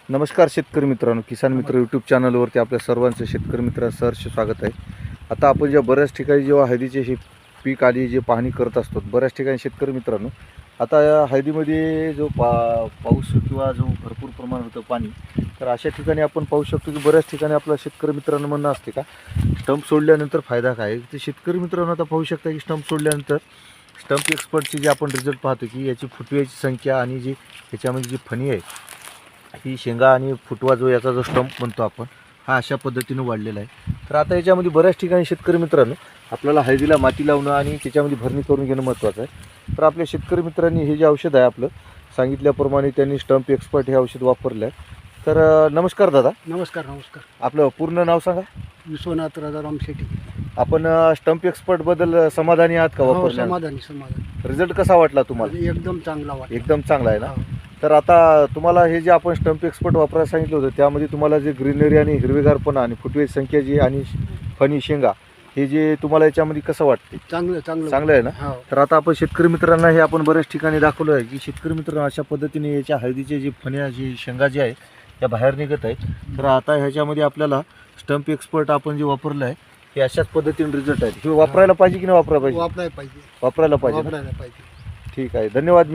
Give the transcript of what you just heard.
नमस्कार शेतकरी मित्रांनो, किसान मित्र यूट्यूब चॅनलवरती आपल्या सर्वांचं शेतकरी मित्रांचं सहर्ष स्वागत आहे. आता आपण ज्या बऱ्याच ठिकाणी जेव्हा हळदीचे हे पीक आली जे पाहणी करत असतो, बऱ्याच ठिकाणी शेतकरी मित्रांनो आता या हळदीमध्ये जो पाऊस किंवा जो भरपूर प्रमाण होतं पाणी, तर अशा ठिकाणी आपण पाहू शकतो की बऱ्याच ठिकाणी आपल्या शेतकरी मित्रांनो म्हणणं असते का स्टंप सोडल्यानंतर फायदा काय. ते शेतकरी मित्रांनो आता पाहू शकता की स्टंप सोडल्यानंतर स्टंप एक्सपर्टची जे आपण रिझल्ट पाहतो की याची फुटव्याची संख्या आणि जी याच्यामध्ये जी फणी आहे, ही शेंगा आणि फुटवा जो याचा जो स्टंप म्हणतो आपण, हा अशा पद्धतीने वाढलेला आहे. तर आता याच्यामध्ये बऱ्याच ठिकाणी शेतकरी मित्रांनो आपल्याला हळदीला माती लावणं आणि त्याच्यामध्ये भरणी करून घेणं महत्त्वाचं आहे. तर आपल्या शेतकरी मित्रांनी हे जे औषध आहे आपलं सांगितल्याप्रमाणे त्यांनी स्टंप एक्सपर्ट हे औषध वापरलं आहे. तर नमस्कार दादा. नमस्कार नमस्कार. आपलं पूर्ण नाव सांगा. विश्वनाथ राजाराम शेट्टी. आपण स्टंप एक्सपर्टबद्दल समाधानी आहात का? हो, वापरल्या समाधानी. रिझल्ट कसा वाटला तुम्हाला? एकदम चांगला वाटला. एकदम चांगला आहे ना. हो. तर आता तुम्हाला हे जे आपण स्टंप एक्सपर्ट वापरायला सांगितलं होतं त्यामध्ये तुम्हाला जे ग्रीनरी आणि हिरवेगारपणा आणि फुटवेची संख्या जी आणि फणी शेंगा हे जे तुम्हाला याच्यामध्ये कसं वाटते? चांगलं चांगलं चांगलं आहे ना. हो. तर आता आपण शेतकरी मित्रांना हे आपण बऱ्याच ठिकाणी दाखवलं आहे की शेतकरी मित्रांनो अशा पद्धतीने याच्या हळदीचे जे फण्या जी शेंगा जे आहे त्या बाहेर निघत आहेत. तर आता ह्याच्यामध्ये आपल्याला स्टंप एक्सपर्ट आपण जे वापरलं आहे हे अशाच पद्धतीने रिझल्ट आहेत. हे वापरायला पाहिजे की नाही वापरायला पाहिजे? वापरायला पाहिजे. वापरायला पाहिजे ना? वापरायला पाहिजे. ठीक आहे, धन्यवाद.